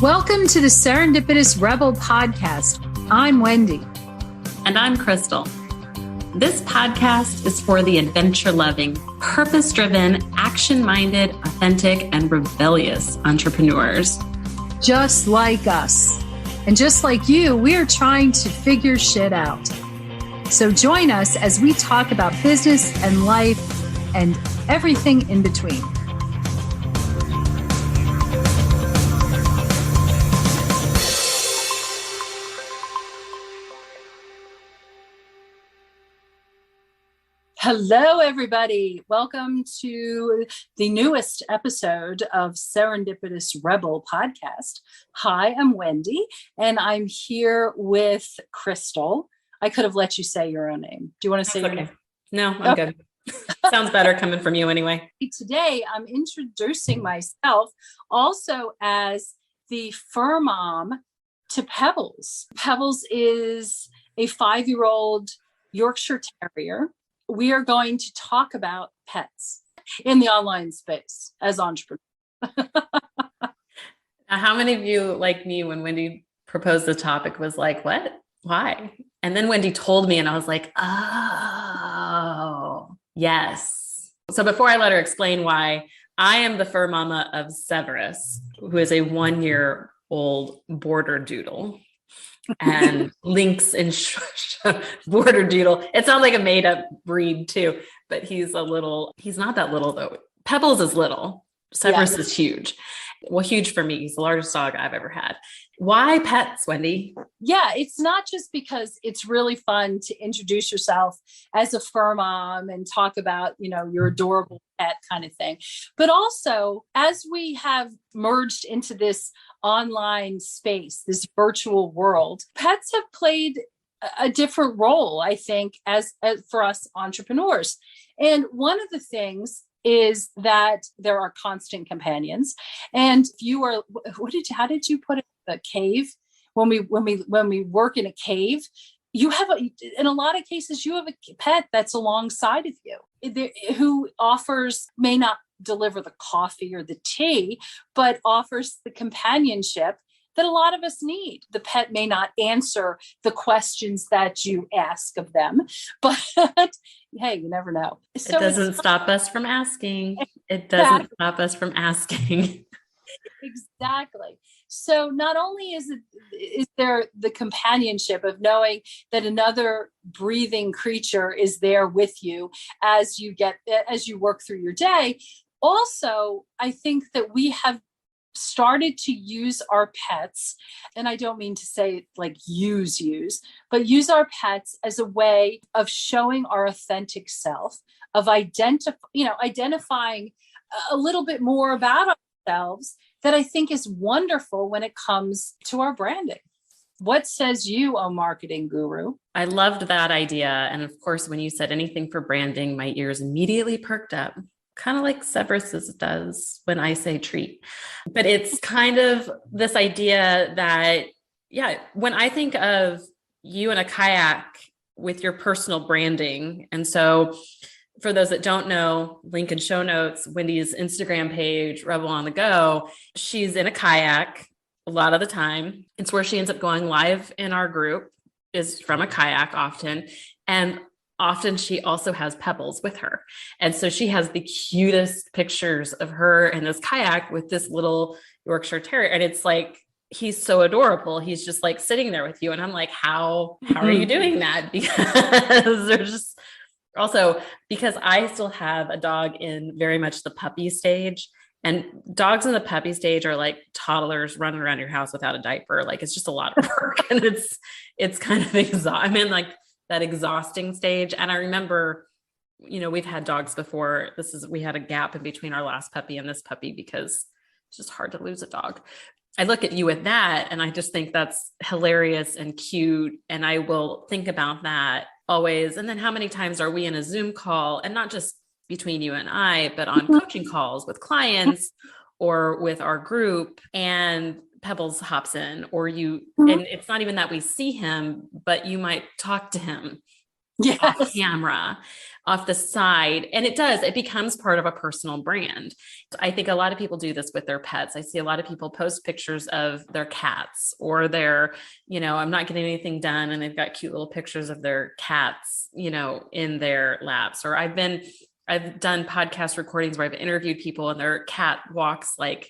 Welcome to the Serendipitous Rebel podcast. I'm Wendy. And I'm Crystal. This podcast is for the adventure-loving, purpose-driven, action-minded, authentic, and rebellious entrepreneurs. Just like us. And just like you, we are trying to figure shit out. So join us as we talk about business and life and everything in between. Hello, everybody. Welcome to the newest episode of Serendipitous Rebel podcast. Hi, I'm Wendy, and I'm here with Crystal. I could have let you say your own name. Do you want to say your name? No, I'm good. Sounds better coming from you anyway. Today, I'm introducing myself also as the fur mom to Pebbles. Pebbles is a 5-year-old Yorkshire Terrier. We are going to talk about pets in the online space as entrepreneurs. How many of you, like me, when Wendy proposed the topic, was like, what? Why? And then Wendy told me and I was like, oh, yes. So before I let her explain why, I am the fur mama of Severus, who is a 1-year-old border doodle. And Lynx and border doodle. It sounds like a made up breed too, but he's not that little though. Pebbles is little. Severus is huge. Well, huge for me. He's the largest dog I've ever had. Why pets, Wendy? Yeah, it's not just because it's really fun to introduce yourself as a fur mom and talk about, your adorable pet kind of thing. But also, as we have merged into this online space, this virtual world, pets have played a different role, I think, as for us entrepreneurs. And one of the things is that there are constant companions. And if you are, how did you put it? A cave. When we work in a cave, you have in a lot of cases, you have a pet that's alongside of you who may not deliver the coffee or the tea, but offers the companionship that a lot of us need. The pet may not answer the questions that you ask of them, but hey, you never know. So it doesn't stop us from asking. It doesn't stop us from asking. Exactly. So not only is there the companionship of knowing that another breathing creature is there with you as you work through your day. Also, I think that we have started to use our pets, and I don't mean to say like use, but use our pets as a way of showing our authentic self, of identifying a little bit more about ourselves that I think is wonderful when it comes to our branding. What says you, oh marketing guru? I loved that idea. And of course, when you said anything for branding, my ears immediately perked up, kind of like Severus's does when I say treat. But it's kind of this idea that, when I think of you in a kayak with your personal branding, and so for those that don't know, link in show notes, Wendy's Instagram page, Rebel on the Go, she's in a kayak a lot of the time. It's where she ends up going live in our group, is from a kayak often. And often she also has Pebbles with her. And so she has the cutest pictures of her in this kayak with this little Yorkshire Terrier. And it's like, he's so adorable. He's just like sitting there with you. And I'm like, how are you doing that? Because there's just... Also, because I still have a dog in very much the puppy stage, and dogs in the puppy stage are like toddlers running around your house without a diaper. Like it's just a lot of work, and it's kind of I'm in like that exhausting stage. And I remember, we've had dogs before. We had a gap in between our last puppy and this puppy because it's just hard to lose a dog. I look at you with that and I just think that's hilarious and cute. And I will think about that always. And then how many times are we in a Zoom call, and not just between you and I, but on coaching calls with clients or with our group, and Pebbles hops in, and it's not even that we see him, but you might talk to him off Yes. camera, off the side. And it becomes part of a personal brand. I think a lot of people do this with their pets. I see a lot of people post pictures of their cats or their, I'm not getting anything done. And they've got cute little pictures of their cats, in their laps. Or I've done podcast recordings where I've interviewed people and their cat walks like,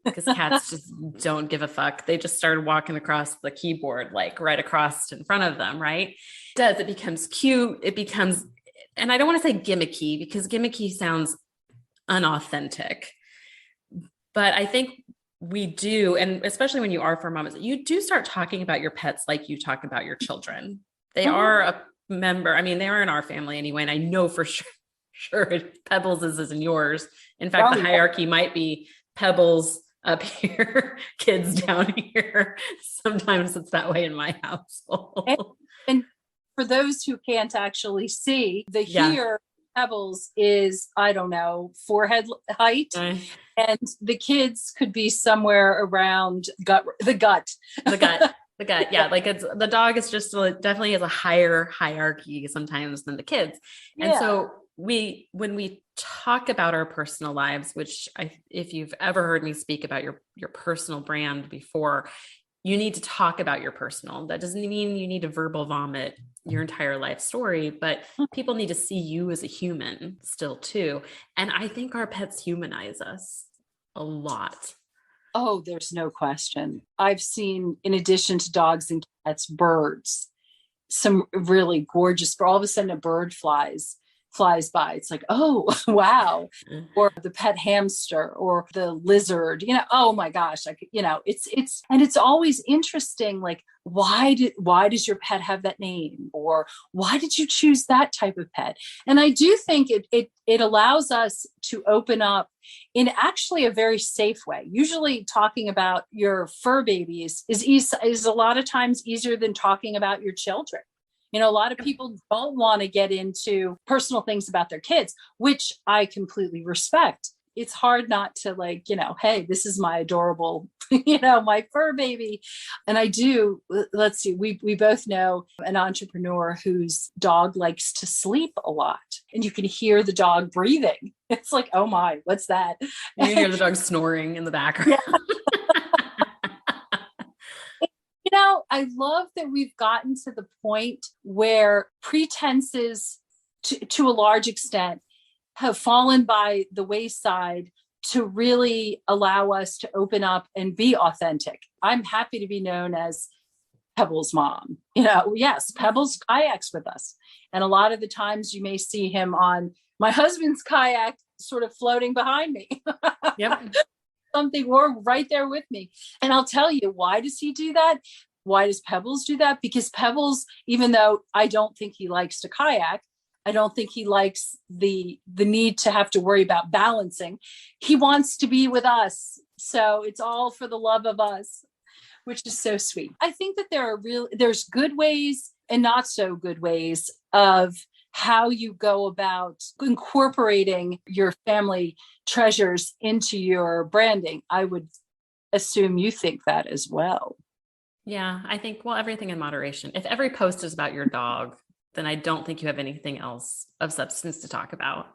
because cats just don't give a fuck. They just started walking across the keyboard, like right across in front of them. Right. It becomes cute. It becomes, and I don't want to say gimmicky because gimmicky sounds unauthentic, but I think we do. And especially when you are fur moms, you do start talking about your pets like you talk about your children. They are a member. I mean, they are in our family anyway. And I know for sure Pebbles is in yours. In fact, the hierarchy might be Pebbles up here, kids down here. Sometimes it's that way in my household. And for those who can't actually see, here Pebbles is, I don't know, forehead height. And the kids could be somewhere around the gut. Yeah. Like the dog is just definitely has a higher hierarchy sometimes than the kids. Yeah. And so when we talk about our personal lives, which if you've ever heard me speak about your personal brand before, you need to talk about your personal. That doesn't mean you need to verbal vomit your entire life story, but people need to see you as a human still too. And I think our pets humanize us a lot. Oh, there's no question. I've seen, in addition to dogs and cats, birds, some really gorgeous, all of a sudden a bird flies by. It's like, oh, wow. Or the pet hamster or the lizard, oh my gosh. It's always interesting. Like, why does your pet have that name? Or why did you choose that type of pet? And I do think it allows us to open up in actually a very safe way. Usually talking about your fur babies is a lot of times easier than talking about your children. A lot of people don't want to get into personal things about their kids, which I completely respect. It's hard not to hey, this is my adorable, my fur baby. And I do, let's see, we both know an entrepreneur whose dog likes to sleep a lot and you can hear the dog breathing. It's like, oh my, what's that? You hear the dog snoring in the background. Yeah. I love that we've gotten to the point where pretenses to a large extent have fallen by the wayside to really allow us to open up and be authentic. I'm happy to be known as Pebbles' mom. Yes, Pebbles kayaks with us. And a lot of the times you may see him on my husband's kayak sort of floating behind me. Yep. Something, or right there with me. And I'll tell you, why does he do that? Why does Pebbles do that? Because Pebbles, even though I don't think he likes to kayak, I don't think he likes the need to have to worry about balancing. He wants to be with us. So it's all for the love of us, which is so sweet. I think that there's good ways and not so good ways of how you go about incorporating your family treasures into your branding. I would assume you think that as well. Yeah, I think, everything in moderation. If every post is about your dog, then I don't think you have anything else of substance to talk about.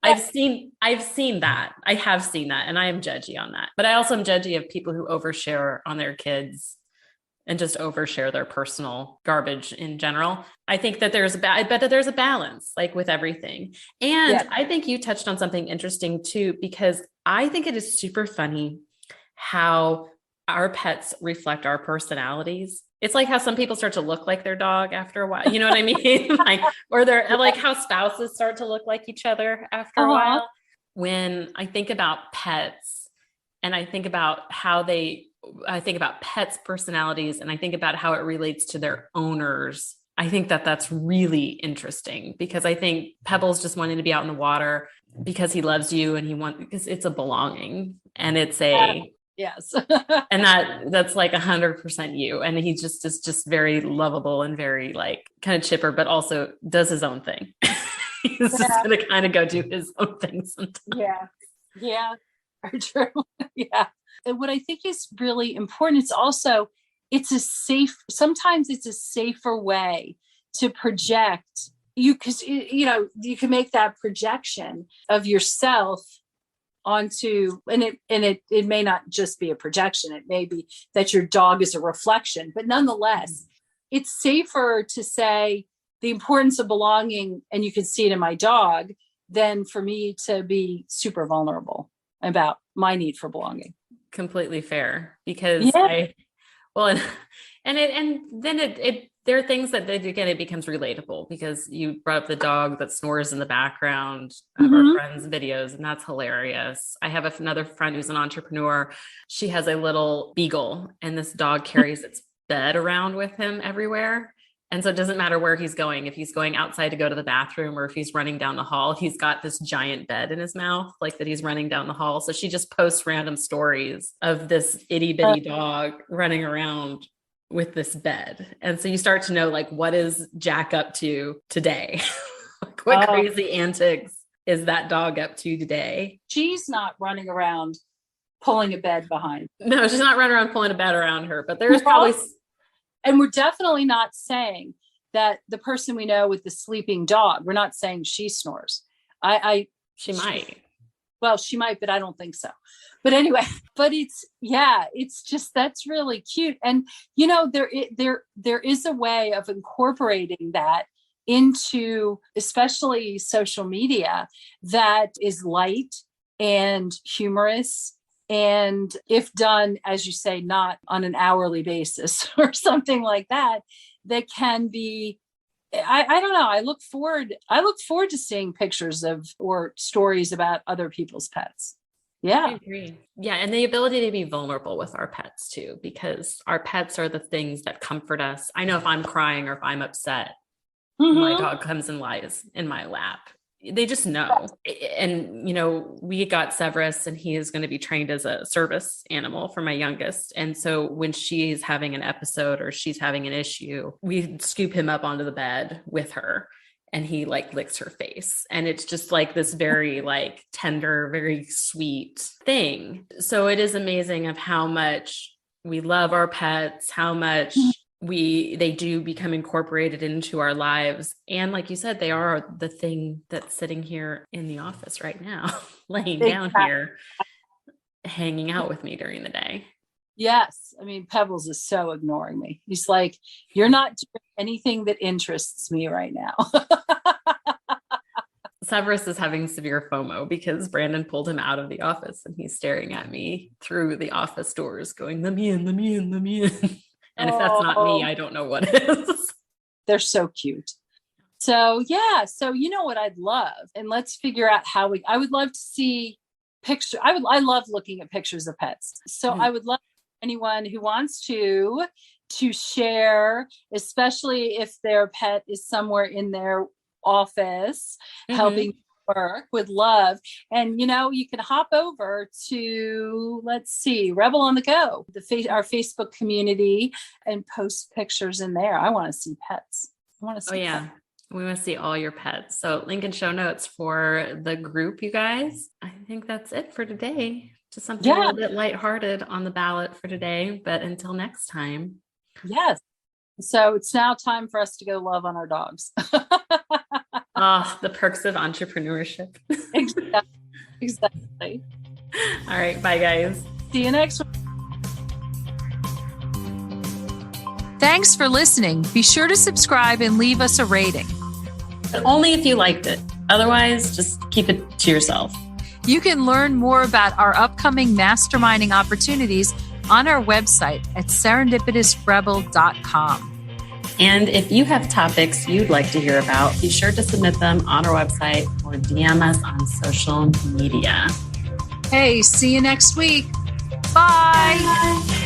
I've seen that. I have seen that. And I am judgy on that. But I also am judgy of people who overshare on their kids and just overshare their personal garbage in general. I think that I bet that there's a balance, like with everything. And I think you touched on something interesting too, because I think it is super funny how our pets reflect our personalities. It's like how some people start to look like their dog after a while. You know what I mean? Or they're like how spouses start to look like each other after a while. When I think about pets and I think about I think about pets' personalities and I think about how it relates to their owners. I think that that's really interesting because I think Pebbles just wanting to be out in the water because he loves you and because it's a belonging and it's yes. And that's like 100% you. And he is just very lovable and very like kind of chipper, but also does his own thing. He's just going to kind of go do his own thing sometimes. Yeah. Yeah. Very true. Yeah. And what I think is really important, sometimes it's a safer way to project you, because you can make that projection of yourself onto, and it may not just be a projection. It may be that your dog is a reflection, but nonetheless, it's safer to say the importance of belonging, and you can see it in my dog, than for me to be super vulnerable about my need for belonging. Completely fair, because there are things that again, it becomes relatable, because you brought up the dog that snores in the background of our friends' videos, and that's hilarious. I have another friend who's an entrepreneur. She has a little beagle, and this dog carries its bed around with him everywhere. And so it doesn't matter where he's going. If he's going outside to go to the bathroom, or if he's running down the hall, he's got this giant bed in his mouth, like that he's running down the hall. So she just posts random stories of this itty bitty dog running around with this bed. And so you start to know, like, what is Jack up to today? Like, what crazy antics is that dog up to today? She's not running around pulling a bed behind. No, she's not running around pulling a bed around her, but there's probably... And we're definitely not saying that the person we know with the sleeping dog, we're not saying she snores. She might. Well, she might, but I don't think so. But anyway, it's just, that's really cute. And, there is a way of incorporating that into, especially social media, that is light and humorous. And if done, as you say, not on an hourly basis or something like that, that can be, I don't know. I look forward to seeing pictures of or stories about other people's pets. Yeah. I agree. Yeah. And the ability to be vulnerable with our pets too, because our pets are the things that comfort us. I know if I'm crying or if I'm upset, my dog comes and lies in my lap. They just know. And, we got Severus, and he is going to be trained as a service animal for my youngest. And so when she's having an episode or she's having an issue, we scoop him up onto the bed with her, and he licks her face. And it's just like this very tender, very sweet thing. So it is amazing of how much we love our pets, how much they do become incorporated into our lives. And like you said, they are the thing that's sitting here in the office right now, laying down here, hanging out with me during the day. Yes. I mean, Pebbles is so ignoring me. He's like, you're not doing anything that interests me right now. Severus is having severe FOMO because Brandon pulled him out of the office, and he's staring at me through the office doors going, let me in, let me in, let me in. And if that's not me, I don't know what is. They're so cute. So, yeah. So, what I'd love, and let's figure out how I would love to see pictures. I love looking at pictures of pets. So I would love anyone who wants to share, especially if their pet is somewhere in their office helping work, would love. And you can hop over to, let's see, Rebel on the Go, our Facebook community, and post pictures in there. I want to see pets. I want to see pets. We want to see all your pets. So link in show notes for the group, you guys. I think that's it for today. Just something a little bit lighthearted on the ballot for today, but until next time. Yes. So it's now time for us to go love on our dogs. The perks of entrepreneurship. Exactly. All right. Bye, guys. See you next week. Thanks for listening. Be sure to subscribe and leave us a rating. But only if you liked it. Otherwise, just keep it to yourself. You can learn more about our upcoming masterminding opportunities on our website at serendipitousrebel.com. And if you have topics you'd like to hear about, be sure to submit them on our website or DM us on social media. Hey, see you next week. Bye. Bye.